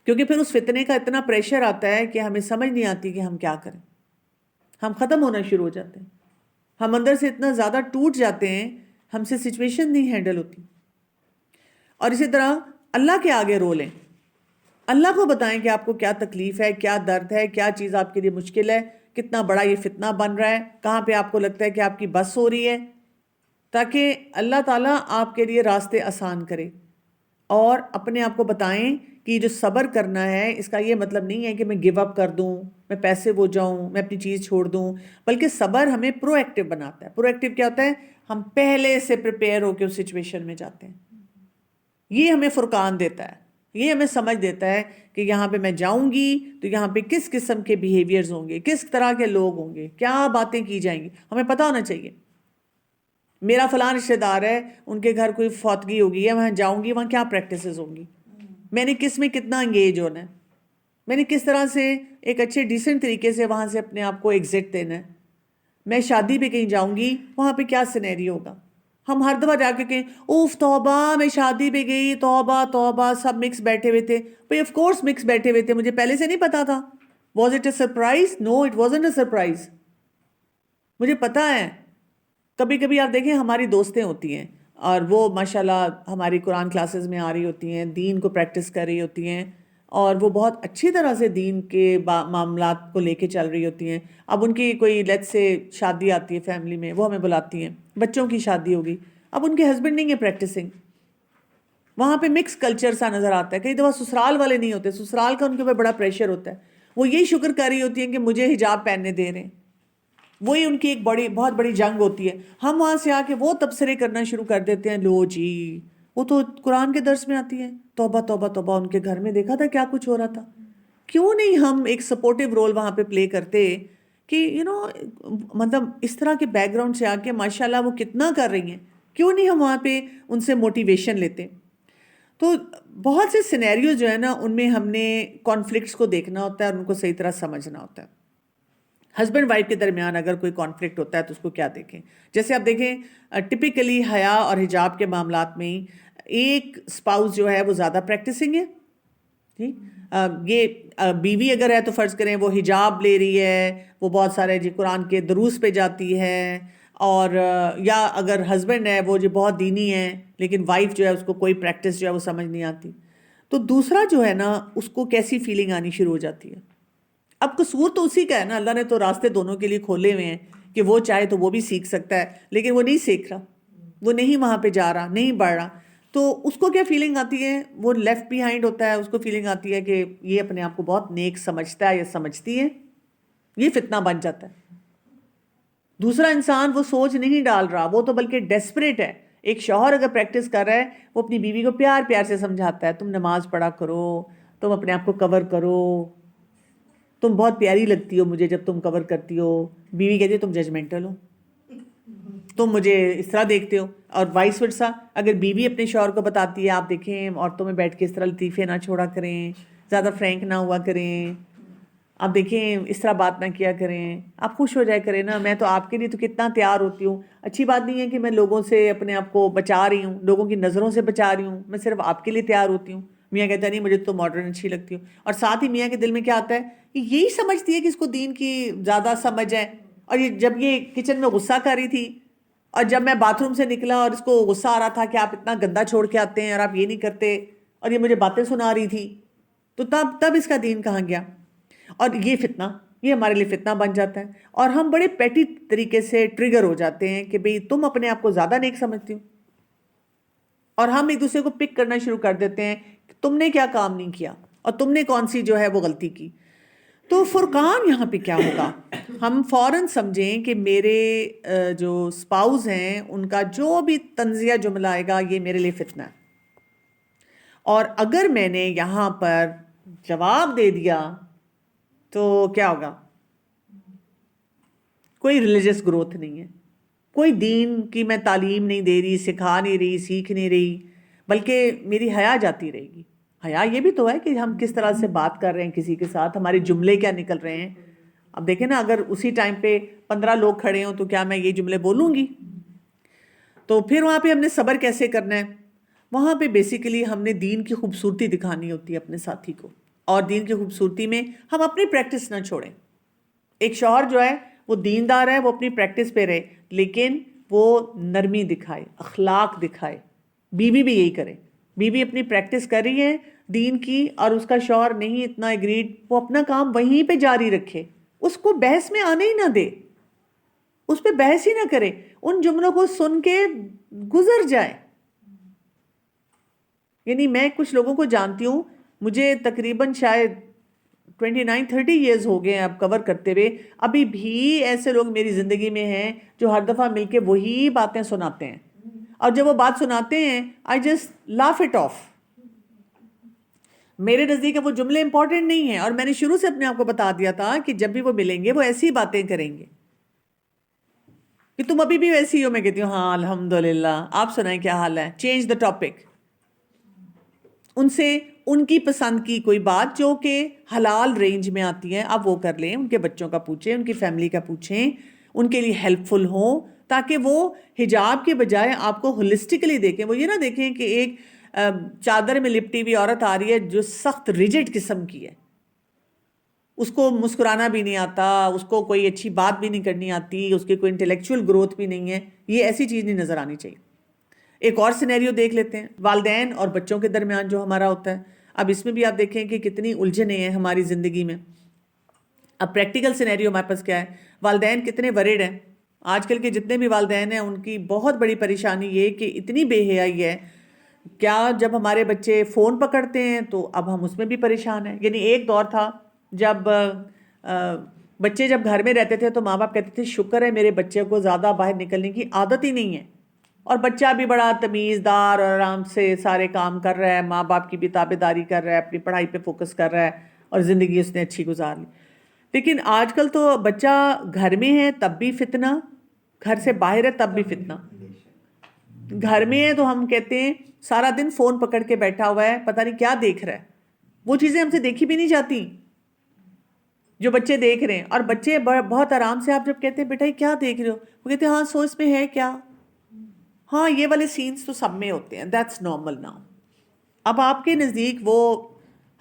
S1: کیونکہ پھر اس فتنے کا اتنا پریشر آتا ہے کہ ہمیں سمجھ نہیں آتی کہ ہم کیا کریں. ہم ختم ہونا شروع ہو جاتے ہیں، ہم اندر سے اتنا زیادہ ٹوٹ جاتے ہیں، ہم سے سچویشن نہیں ہینڈل ہوتی. اور اسی طرح اللہ کے آگے رو لیں، اللہ کو بتائیں کہ آپ کو کیا تکلیف ہے، کیا درد ہے، کیا چیز آپ کے لیے مشکل ہے، کتنا بڑا یہ فتنہ بن رہا ہے، کہاں پہ آپ کو لگتا ہے کہ آپ کی بس ہو رہی ہے، تاکہ اللہ تعالیٰ آپ کے لیے راستے آسان کرے. اور اپنے آپ کو بتائیں کہ جو صبر کرنا ہے اس کا یہ مطلب نہیں ہے کہ میں گیو اپ کر دوں، میں پیسے ہو جاؤں، میں اپنی چیز چھوڑ دوں، بلکہ صبر ہمیں پرو ایکٹیو بناتا ہے. پرو ایکٹیو کیا ہوتا ہے؟ ہم پہلے سے پریپیئر ہو کے اس سچویشن میں جاتے ہیں. یہ ہمیں فرقان دیتا ہے، یہ ہمیں سمجھ دیتا ہے کہ یہاں پہ میں جاؤں گی تو یہاں پہ کس قسم کے بیہیویئرز ہوں گے، کس طرح کے لوگ ہوں گے، کیا باتیں کی جائیں گی، ہمیں پتہ ہونا چاہیے. میرا فلاں رشتہ دار ہے، ان کے گھر کوئی فوتگی ہوگی ہے، وہاں جاؤں گی، وہاں کیا پریکٹسز ہوں گی، میں نے کس میں کتنا انگیج ہونا ہے، میں نے کس طرح سے ایک اچھے ڈیسنٹ طریقے سے وہاں سے اپنے آپ کو ایگزٹ دینا ہے. میں شادی پہ کہیں جاؤں گی، وہاں پہ کیا سینیریو ہوگا. ہم ہر دفعہ جا کے کہیں اوف توبہ میں شادی پہ گئی، توبہ توبہ، سب مکس بیٹھے ہوئے تھے. بھئی آف کورس مکس بیٹھے ہوئے تھے، مجھے پہلے سے نہیں پتا تھا. Was it a surprise? No it wasn't a surprise. مجھے پتا ہے. کبھی کبھی آپ دیکھیں ہماری دوستیں ہوتی ہیں اور وہ ماشاءاللہ ہماری قرآن کلاسز میں آ رہی ہوتی ہیں، دین کو پریکٹس کر رہی ہوتی ہیں، اور وہ بہت اچھی طرح سے دین کے معاملات کو لے کے چل رہی ہوتی ہیں. اب ان کی کوئی لیٹ سے شادی آتی ہے فیملی میں، وہ ہمیں بلاتی ہیں، بچوں کی شادی ہوگی، اب ان کے ہسبینڈ نہیں ہے پریکٹسنگ. وہاں پہ مکس کلچر سا نظر آتا ہے. کئی دفعہ سسرال والے نہیں ہوتے, سسرال کا ان کے اوپر بڑا پریشر ہوتا ہے, وہ یہی شکر کر رہی ہوتی ہیں کہ مجھے حجاب پہننے دے رہے ہیں, وہی ان کی ایک بہت بڑی جنگ ہوتی ہے. ہم وہاں سے آ کے وہ تبصرے کرنا شروع کر دیتے ہیں, لو جی وہ تو قرآن کے درس میں آتی ہے, توبہ توبہ توبہ, ان کے گھر میں دیکھا تھا کیا کچھ ہو رہا تھا. کیوں نہیں ہم ایک سپورٹیو رول وہاں پہ پلے کرتے کہ مطلب اس طرح کے بیک گراؤنڈ سے آ کے ماشاء اللہ وہ کتنا کر رہی ہیں, کیوں نہیں ہم وہاں پہ ان سے موٹیویشن لیتے. تو بہت سے سینیریوز جو ہے نا, ان میں ہم نے کانفلکٹس کو دیکھنا ہوتا ہے اور ان کو صحیح طرح سمجھنا ہوتا ہے. ہسبینڈ وائف کے درمیان اگر کوئی کانفلکٹ ہوتا ہے تو اس کو کیا دیکھیں. جیسے آپ دیکھیں ٹپیکلی حیا اور حجاب کے معاملات میں ایک اسپاؤس جو ہے وہ زیادہ پریکٹسنگ ہے. ٹھیک, یہ بیوی اگر ہے تو فرض کریں وہ حجاب لے رہی ہے, وہ بہت سارے جی قرآن کے دروس پہ جاتی ہے, اور یا اگر ہسبینڈ ہے وہ جو بہت دینی ہے لیکن وائف جو ہے اس کو کوئی پریکٹس جو ہے وہ سمجھ نہیں آتی, تو دوسرا جو ہے نا اس کو کیسی فیلنگ آنی شروع ہو جاتی ہے. اب قصور تو اسی کا ہے نا, اللہ نے تو راستے دونوں کے لیے کھولے ہوئے ہیں کہ وہ چاہے تو وہ بھی سیکھ سکتا ہے, لیکن وہ نہیں سیکھ رہا, وہ نہیں وہاں پہ جا رہا, نہیں بڑھ رہا. تو اس کو کیا فیلنگ آتی ہے, وہ لیفٹ بیہائنڈ ہوتا ہے, اس کو فیلنگ آتی ہے کہ یہ اپنے آپ کو بہت نیک سمجھتا ہے یا سمجھتی ہے, یہ فتنہ بن جاتا ہے. دوسرا انسان وہ سوچ نہیں ڈال رہا, وہ تو بلکہ ڈیسپریٹ ہے. ایک شوہر اگر پریکٹس کر رہا ہے, وہ اپنی بیوی کو پیار پیار سے سمجھاتا ہے, تم نماز پڑھا کرو, تم اپنے آپ کو کور کرو, تم بہت پیاری لگتی ہو مجھے جب تم کور کرتی ہو. بیوی کہتی ہے تم ججمنٹل ہو, تم مجھے اس طرح دیکھتے ہو. اور وائس ورسا, اگر بیوی اپنے شوہر کو بتاتی ہے آپ دیکھیں عورتوں میں بیٹھ کے اس طرح لطیفے نہ چھوڑا کریں, زیادہ فرینک نہ ہوا کریں, آپ دیکھیں اس طرح بات نہ کیا کریں, آپ خوش ہو جائے کریں نا, میں تو آپ کے لیے تو کتنا تیار ہوتی ہوں. اچھی بات نہیں ہے کہ میں لوگوں سے اپنے آپ کو بچا رہی ہوں, لوگوں کی نظروں سے بچا رہی ہوں, میں صرف آپ کے لیے تیار ہوتی ہوں. میاں کہتا نہیں مجھے تو ماڈرن اچھی لگتی ہوں. اور ساتھ ہی میاں کے دل میں کیا آتا ہے, یہی سمجھتی ہے کہ اس کو دین کی زیادہ سمجھ ہے. اور یہ جب یہ کچن میں غصہ کر رہی تھی, اور جب میں باتھ روم سے نکلا اور اس کو غصہ آ رہا تھا کہ آپ اتنا گندا چھوڑ کے آتے ہیں اور آپ یہ نہیں کرتے, اور یہ مجھے باتیں سنا رہی تھی, تو تب اس کا دین کہاں گیا. اور یہ فتنہ, یہ ہمارے لیے فتنہ بن جاتا ہے, اور ہم بڑے پیٹی طریقے سے ٹریگر ہو جاتے ہیں کہ بھئی تم اپنے آپ کو زیادہ نیک سمجھتی ہو, اور ہم ایک دوسرے کو پک کرنا شروع کر دیتے ہیں کہ تم نے کیا کام نہیں کیا اور تم نے کون سی جو ہے وہ غلطی کی. تو فرقان یہاں پہ کیا ہوگا, ہم فوراً سمجھیں کہ میرے جو اسپاؤز ہیں ان کا جو بھی طنزیہ جملہ آئے گا یہ میرے لیے فتنہ ہے. اور اگر میں نے یہاں پر جواب دے دیا تو کیا ہوگا, کوئی ریلیجس گروتھ نہیں ہے, کوئی دین کی میں تعلیم نہیں دے رہی, سکھا نہیں رہی, سیکھ نہیں رہی, بلکہ میری حیا جاتی رہے گی. حیا یہ بھی تو ہے کہ ہم کس طرح سے بات کر رہے ہیں کسی کے ساتھ, ہمارے جملے کیا نکل رہے ہیں. اب دیکھیں نا, اگر اسی ٹائم پہ 15 لوگ کھڑے ہوں تو کیا میں یہ جملے بولوں گی؟ تو پھر وہاں پہ ہم نے صبر کیسے کرنا ہے. وہاں پہ بیسیکلی ہم نے دین کی خوبصورتی دکھانی ہوتی ہے اپنے ساتھی کو, اور دین کی خوبصورتی میں ہم اپنی پریکٹس نہ چھوڑیں. ایک شوہر جو ہے وہ دیندار ہے, وہ اپنی پریکٹس پہ رہے, لیکن وہ نرمی دکھائے, اخلاق دکھائے. بیوی بھی یہی کرے, بیوی اپنی پریکٹس کر رہی ہے دین کی اور اس کا شوہر نہیں اتنا ایگریڈ, وہ اپنا کام وہیں پہ جاری رکھے, اس کو بحث میں آنے ہی نہ دے, اس پہ بحث ہی نہ کرے, ان جملوں کو سن کے گزر جائے. یعنی میں کچھ لوگوں کو جانتی ہوں, مجھے تقریباً شاید 29-30 ایئرز ہو گئے ہیں اب کور کرتے ہوئے, ابھی بھی ایسے لوگ میری زندگی میں ہیں جو ہر دفعہ مل کے وہی باتیں سناتے ہیں, اور جب وہ بات سناتے ہیں I just laugh it off. میرے نزدیک وہ جملے امپورٹنٹ نہیں ہیں, اور میں نے شروع سے اپنے آپ کو بتا دیا تھا کہ جب بھی وہ ملیں گے وہ ایسی باتیں کریں گے کہ تم ابھی بھی ویسی ہو. میں کہتی ہوں ہاں الحمدللہ, آپ سنائیں کیا حال ہے, چینج دا ٹاپک. ان سے ان کی پسند کی کوئی بات جو کہ حلال رینج میں آتی ہے آپ وہ کر لیں, ان کے بچوں کا پوچھیں, ان کی فیملی کا پوچھیں, ان کے لیے ہیلپ فل ہوں, تاکہ وہ حجاب کے بجائے آپ کو ہولسٹکلی دیکھیں. وہ یہ نہ دیکھیں کہ ایک چادر میں لپٹی ہوئی عورت آ رہی ہے جو سخت ریجڈ قسم کی ہے, اس کو مسکرانا بھی نہیں آتا, اس کو کوئی اچھی بات بھی نہیں کرنی آتی, اس کی کوئی انٹلیکچوئل گروتھ بھی نہیں ہے. یہ ایسی چیز نہیں نظر آنی چاہیے. ایک اور سینیریو دیکھ لیتے ہیں, والدین اور بچوں کے درمیان جو ہمارا ہوتا ہے. اب اس میں بھی آپ دیکھیں کہ کتنی الجھنیں ہیں ہماری زندگی میں. اب پریکٹیکل سینیریو ہمارے پاس کیا ہے, والدین کتنے ورڈ ہیں. آج کل کے جتنے بھی والدین ہیں ان کی بہت بڑی پریشانی یہ کہ اتنی بے حیائی ہے کیا جب ہمارے بچے فون پکڑتے ہیں تو اب ہم اس میں بھی پریشان ہیں. یعنی ایک دور تھا جب بچے جب گھر میں رہتے تھے تو ماں باپ کہتے تھے شکر ہے میرے بچے کو زیادہ باہر نکلنے کی عادت ہی نہیں ہے, اور بچہ بھی بڑا تمیز دار اور آرام سے سارے کام کر رہا ہے, ماں باپ کی بھی تابع داری کر رہا ہے, اپنی پڑھائی پہ فوکس کر رہا ہے اور زندگی اس نے اچھی گزار لی. لیکن آج کل تو بچہ گھر میں ہے تب بھی فتنہ, گھر سے باہر ہے تب بھی فتنہ. گھر میں ہے تو ہم کہتے ہیں سارا دن فون پکڑ کے بیٹھا ہوا ہے, پتہ نہیں کیا دیکھ رہا ہے. وہ چیزیں ہم سے دیکھی بھی نہیں جاتی جو بچے دیکھ رہے ہیں. اور بچے بہت آرام سے, آپ جب کہتے ہیں بیٹا یہ کیا دیکھ رہے ہو, وہ کہتے ہیں ہاں سو اس میں ہے کیا, ہاں یہ والے سینز تو سب میں ہوتے ہیں, دیٹس نارمل ناؤ. اب آپ کے نزدیک وہ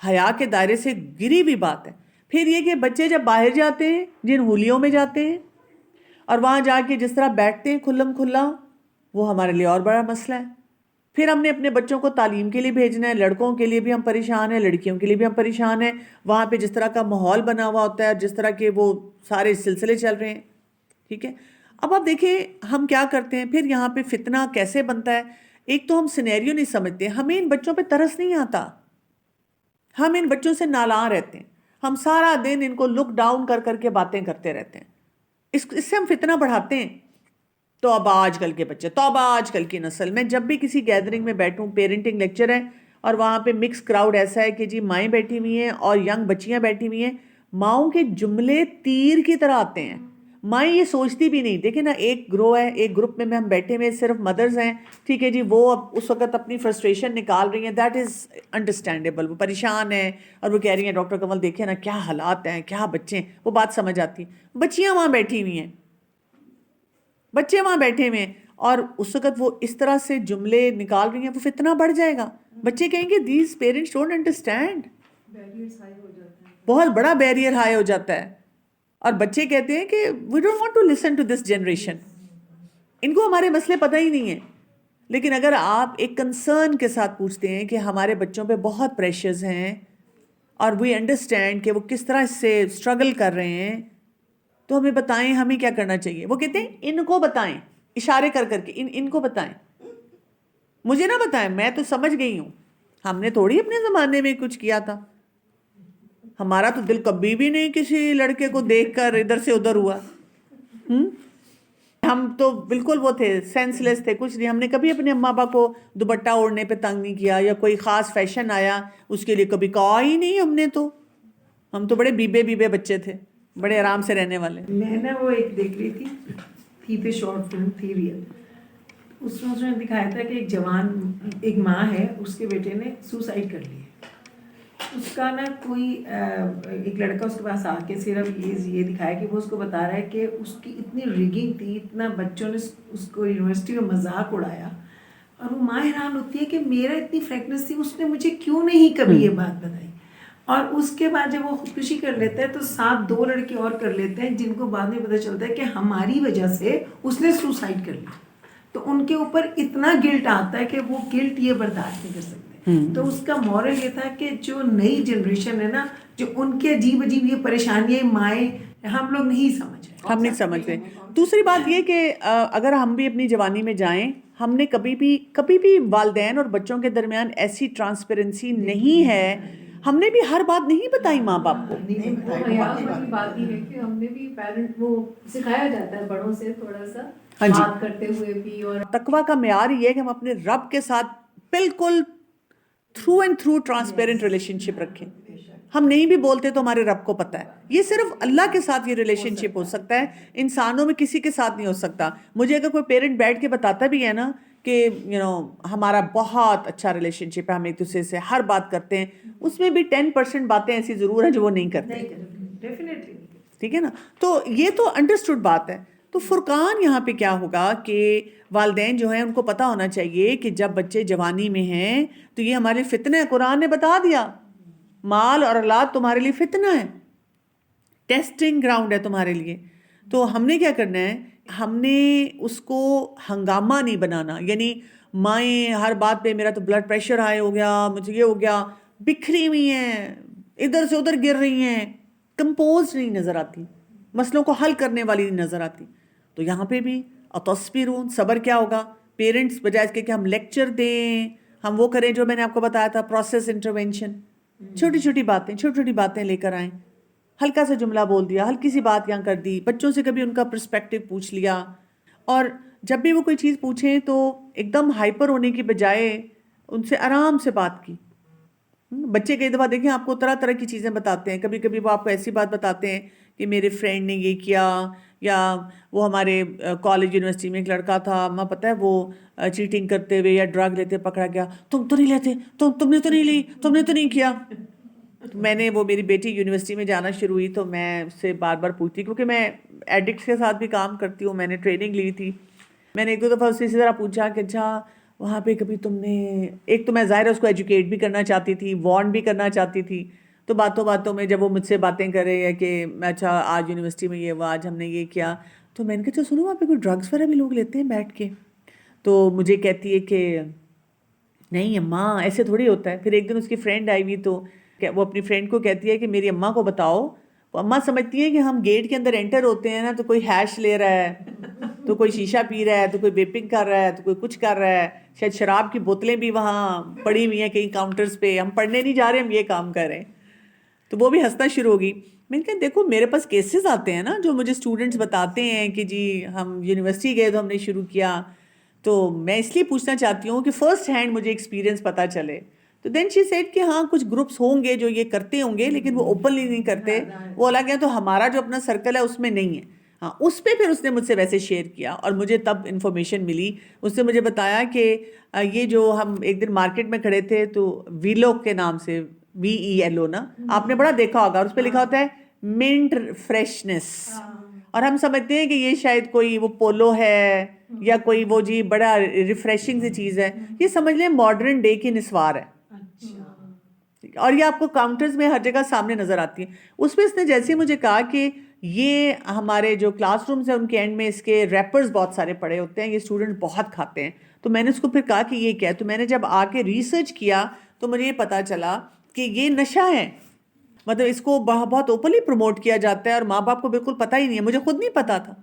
S1: حیا کے دائرے سے گری ہوئی بات ہے. پھر یہ کہ بچے جب باہر جاتے ہیں, جن ہولیوں میں جاتے ہیں اور وہاں جا کے جس طرح بیٹھتے ہیں کھلم کھلا, وہ ہمارے لیے اور بڑا مسئلہ ہے. پھر ہم نے اپنے بچوں کو تعلیم کے لیے بھیجنا ہے, لڑکوں کے لیے بھی ہم پریشان ہیں, لڑکیوں کے لیے بھی ہم پریشان ہیں. وہاں پہ جس طرح کا ماحول بنا ہوا ہوتا ہے, جس طرح کے وہ سارے سلسلے چل رہے ہیں, ٹھیک ہے. اب آپ دیکھیں ہم کیا کرتے ہیں, پھر یہاں پہ فتنہ کیسے بنتا ہے. ایک تو ہم سینیریو نہیں سمجھتے, ہمیں ان بچوں پہ ترس نہیں آتا, ہم ان بچوں سے نالاں رہتے ہیں, ہم سارا دن ان کو لک ڈاؤن کر کر کے باتیں کرتے رہتے ہیں, اس سے ہم فتنہ بڑھاتے ہیں. توبہ آج کل کے بچے, توبہ آج کل کی نسل. میں جب بھی کسی گیدرنگ میں بیٹھوں, پیرنٹنگ لیکچر ہے اور وہاں پہ مکس کراؤڈ ایسا ہے کہ جی مائیں بیٹھی ہوئی ہیں اور ینگ بچیاں بیٹھی ہوئی ہیں, ماؤں کے جملے تیر کی طرح آتے ہیں. مائیں یہ سوچتی بھی نہیں, دیکھیں نا ایک گروہ ہے, ایک گروپ میں ہم بیٹھے ہوئے صرف مدرز ہیں, ٹھیک ہے جی, وہ اب اس وقت اپنی فرسٹریشن نکال رہی ہیں, دیٹ از انڈرسٹینڈیبل. وہ پریشان ہیں اور وہ کہہ رہی ہیں ڈاکٹر کمل دیکھیں نا کیا حالات ہیں, کیا بچے ہیں, وہ بات سمجھ آتی. بچیاں وہاں بیٹھی ہوئی ہیں, بچے وہاں بیٹھے ہوئے ہیں, اور اس وقت وہ اس طرح سے جملے نکال رہی ہیں, وہ فتنہ بڑھ جائے گا. بچے کہیں گے دیز پیرنٹس ڈونٹ انڈرسٹینڈ, بہت بڑا بیریئر ہائی ہو جاتا ہے. اور بچے کہتے ہیں کہ we don't want to listen to this generation, ان کو ہمارے مسئلے پتہ ہی نہیں ہیں. لیکن اگر آپ ایک کنسرن کے ساتھ پوچھتے ہیں کہ ہمارے بچوں پہ بہت پریشرز ہیں اور وی انڈرسٹینڈ کہ وہ کس طرح اس سے اسٹرگل کر رہے ہیں, تو ہمیں بتائیں ہمیں کیا کرنا چاہیے. وہ کہتے ہیں ان کو بتائیں, اشارے کر کر کے ان کو بتائیں, مجھے نہ بتائیں, میں تو سمجھ گئی ہوں. ہم نے تھوڑی اپنے زمانے میں کچھ کیا تھا, ہمارا تو دل کبھی بھی نہیں کسی لڑکے کو دیکھ کر ادھر سے ادھر ہوا. ہم تو بالکل وہ تھے, سینس لیس تھے, کچھ نہیں. ہم نے کبھی اپنے اما ابا کو دوپٹہ اوڑھنے پہ تنگ نہیں کیا, یا کوئی خاص فیشن آیا اس کے لیے کبھی کہا ہی نہیں ہم نے. تو ہم تو بڑے بیبے بچے تھے, بڑے آرام سے رہنے والے.
S2: میں نا وہ ایک دیکھ رہی تھی پہ شارٹ فلم تھی ریئل, اس میں دکھایا تھا کہ ایک جوان ایک ماں ہے, اس کے بیٹے نے سوسائڈ کر لیا. اس کا نا کوئی ایک لڑکا اس کے پاس آ کے صرف یہ دکھایا کہ وہ اس کو بتا رہا ہے کہ اس کی اتنی ریگنگ تھی, اتنا بچوں نے اس کو یونیورسٹی میں مذاق اڑایا, اور وہ ماں حیران ہوتی ہے کہ میرا اتنی فریکنس تھی, اس نے مجھے کیوں نہیں کبھی یہ بات بتائی. اور اس کے بعد جب وہ خودکشی کر لیتا ہے تو ساتھ 2 لڑکے اور کر لیتے ہیں, جن کو بعد میں پتہ چلتا ہے کہ ہماری وجہ سے اس نے سوسائڈ کر لیا. تو ان کے اوپر اتنا گلٹ آتا ہے کہ وہ گلٹ یہ برداشت نہیں کر سکتے. تو اس کا مورل یہ تھا کہ جو نئی جنریشن ہے نا, جو ان کے عجیب یہ پریشانیاں مائیں ہم لوگ نہیں سمجھ رہے,
S1: ہم نہیں سمجھ رہے. دوسری بات یہ کہ اگر ہم بھی اپنی جوانی میں جائیں, ہم نے کبھی بھی والدین اور بچوں کے درمیان ایسی ٹرانسپیرنسی نہیں ہے, ہم نے بھی ہر بات نہیں بتائی ماں باپ کو.
S3: بات یہ ہے کہ ہم نے بھی پیرنٹ وہ سکھایا جاتا ہے بڑوں سے تھوڑا سا بات کرتے ہوئے بھی. اور
S1: تقویٰ کا معیار یہ ہے کہ ہم اپنے رب کے ساتھ بالکل through and through transparent relationship رکھیں. ہم نہیں بھی بولتے تو ہمارے رب کو پتہ ہے. یہ صرف اللہ کے ساتھ یہ ریلیشن شپ ہو سکتا ہے, انسانوں میں کسی کے ساتھ نہیں ہو سکتا. مجھے اگر کوئی پیرنٹ بیٹھ کے بتاتا بھی ہے نا کہ ہمارا بہت اچھا ریلیشن شپ ہے, ہم ایک دوسرے سے ہر بات کرتے ہیں, اس میں بھی 10% باتیں ایسی ضرور ہیں جو وہ نہیں کرتے, ٹھیک ہے نا. تو یہ تو انڈرسٹوڈ بات ہے. تو فرقان یہاں پہ کیا ہوگا کہ والدین جو ہیں ان کو پتہ ہونا چاہیے کہ جب بچے جوانی میں ہیں تو یہ ہمارے فتنہ ہے. قرآن نے بتا دیا مال اور اولاد تمہارے لیے فتنہ ہے, ٹیسٹنگ گراؤنڈ ہے تمہارے لیے. تو ہم نے کیا کرنا ہے, ہم نے اس کو ہنگامہ نہیں بنانا. یعنی مائیں ہر بات پہ میرا تو بلڈ پریشر ہائی ہو گیا, مجھے یہ ہو گیا, بکھری ہوئی ہیں, ادھر سے ادھر گر رہی ہیں, کمپوز نہیں نظر آتی, مسئلوں کو حل کرنے والی نہیں نظر آتی. تو یہاں پہ بھی اتصبرون, صبر کیا ہوگا. پیرنٹس بجائے اس کے کہ ہم لیکچر دیں, ہم وہ کریں جو میں نے آپ کو بتایا تھا, پروسیس انٹرونشن. چھوٹی چھوٹی باتیں لے کر آئیں. ہلکا سا جملہ بول دیا, ہلکی سی بات یہاں کر دی, بچوں سے کبھی ان کا پرسپیکٹو پوچھ لیا. اور جب بھی وہ کوئی چیز پوچھیں تو ایک دم ہائپر ہونے کی بجائے ان سے آرام سے بات کی. بچے کئی دفعہ دیکھیں آپ کو طرح طرح کی چیزیں بتاتے ہیں. کبھی کبھی وہ آپ کو ایسی بات بتاتے ہیں کہ میرے فرینڈ نے یہ کیا, یا وہ ہمارے کالج یونیورسٹی میں ایک لڑکا تھا, ماں پتہ ہے وہ چیٹنگ کرتے ہوئے یا ڈرگ لیتے پکڑا گیا, تم تو نہیں لیتے, تم نے تو نہیں لی, تم نے تو نہیں کیا. میں نے وہ میری بیٹی یونیورسٹی میں جانا شروع ہوئی تو میں اس سے بار بار پوچھتی, کیونکہ میں ایڈکٹس کے ساتھ بھی کام کرتی ہوں, میں نے ٹریننگ لی تھی. میں نے ایک دو دفعہ اس سے اسی طرح پوچھا کہ اچھا وہاں پہ کبھی تم نے, ایک تو میں ظاہر ہے اس کو ایجوکیٹ بھی کرنا چاہتی تھی, وارن بھی کرنا چاہتی تھی. تو باتوں میں جب وہ مجھ سے باتیں کرے یا کہ اچھا آج یونیورسٹی میں یہ ہوا, آج ہم نے یہ کیا, تو میں نے کہا سنو وہاں پہ کوئی ڈرگس وغیرہ بھی لوگ لیتے ہیں بیٹھ کے. تو مجھے کہتی ہے کہ نہیں اماں ایسے تھوڑی ہوتا ہے. پھر ایک دن اس کی فرینڈ آئی ہوئی تو وہ اپنی فرینڈ کو کہتی ہے کہ میری اماں کو بتاؤ. وہ اماں سمجھتی ہیں کہ ہم گیٹ کے اندر انٹر ہوتے ہیں نا تو کوئی ہیش لے رہا ہے, تو کوئی شیشہ پی رہا ہے, تو کوئی ویپنگ کر رہا ہے, تو کوئی کچھ کر رہا ہے, شاید شراب کی بوتلیں بھی وہاں پڑی ہوئی ہیں کئی کاؤنٹرز پہ, ہم پڑھنے نہیں جا رہے, ہم یہ کام کر رہے ہیں. تو وہ بھی ہنسنا شروع ہو گئی. میں نے کہا دیکھو میرے پاس کیسز آتے ہیں نا جو مجھے اسٹوڈنٹس بتاتے ہیں کہ جی ہم یونیورسٹی گئے تو ہم نے شروع کیا. تو میں اس لیے پوچھنا چاہتی ہوں کہ فرسٹ ہینڈ مجھے ایکسپیرینس پتہ چلے. تو دین شی سیڈ کہ ہاں کچھ گروپس ہوں گے جو یہ کرتے ہوں گے لیکن وہ اوپنلی نہیں کرتے, وہ الگ ہے. تو ہمارا جو اپنا سرکل ہے اس میں نہیں ہے. ہاں اس پہ پھر اس نے مجھ سے ویسے شیئر کیا اور مجھے تب انفارمیشن ملی. اس نے مجھے بتایا کہ یہ جو ہم ایک دن مارکیٹ میں کھڑے تھے تو ویلو کے نام سے, VELO نا, آپ نے بڑا دیکھا ہوگا, اس پہ لکھا ہوتا ہے منٹ فریشنس, اور ہم سمجھتے ہیں کہ یہ شاید کوئی وہ پولو ہے یا کوئی وہ جی بڑا ریفریشنگ سی چیز ہے. یہ سمجھ لیں ماڈرن ڈے کی نسوار ہے, اور یہ آپ کو کاؤنٹرز میں ہر جگہ سامنے نظر آتی ہے. اس میں اس نے جیسے مجھے کہا کہ یہ ہمارے جو کلاس رومز ہیں ان کے اینڈ میں اس کے ریپرز بہت سارے پڑے ہوتے ہیں, یہ اسٹوڈنٹ بہت کھاتے ہیں. تو میں نے اس کو پھر کہا کہ یہ کیا ہے, تو میں نے جب آ کے ریسرچ کیا تو مجھے یہ پتا چلا کہ یہ نشہ ہے. مطلب اس کو بہت اوپنلی پروموٹ کیا جاتا ہے اور ماں باپ کو بالکل پتہ ہی نہیں ہے. مجھے خود نہیں پتا تھا.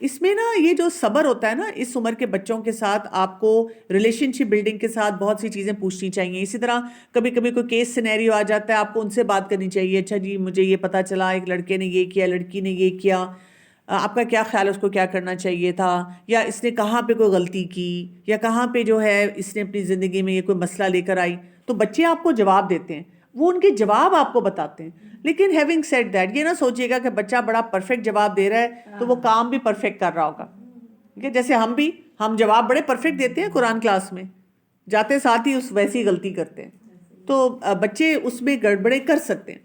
S1: اس میں نا یہ جو صبر ہوتا ہے نا اس عمر کے بچوں کے ساتھ, آپ کو ریلیشن شپ بلڈنگ کے ساتھ بہت سی چیزیں پوچھنی چاہیے. اسی طرح کبھی کبھی کوئی کیس سینیریو آ جاتا ہے, آپ کو ان سے بات کرنی چاہیے. اچھا جی مجھے یہ پتا چلا ایک لڑکے نے یہ کیا, لڑکی نے یہ کیا, آپ کا کیا خیال ہے, اس کو کیا کرنا چاہیے تھا, یا اس نے کہاں پہ کوئی غلطی کی, یا کہاں پہ جو ہے اس نے اپنی زندگی میں یہ کوئی مسئلہ لے کر آئی. تو بچے آپ کو جواب دیتے ہیں, وہ ان کے جواب آپ کو بتاتے ہیں. لیکن ہیونگ سیڈ دیٹ, یہ نہ سوچیے گا کہ بچہ بڑا پرفیکٹ جواب دے رہا ہے تو وہ کام بھی پرفیکٹ کر رہا ہوگا. جیسے ہم جواب بڑے پرفیکٹ دیتے ہیں قرآن کلاس میں, جاتے ساتھ ہی اس ویسی غلطی کرتے ہیں. تو بچے اس میں گڑبڑیں کر سکتے ہیں.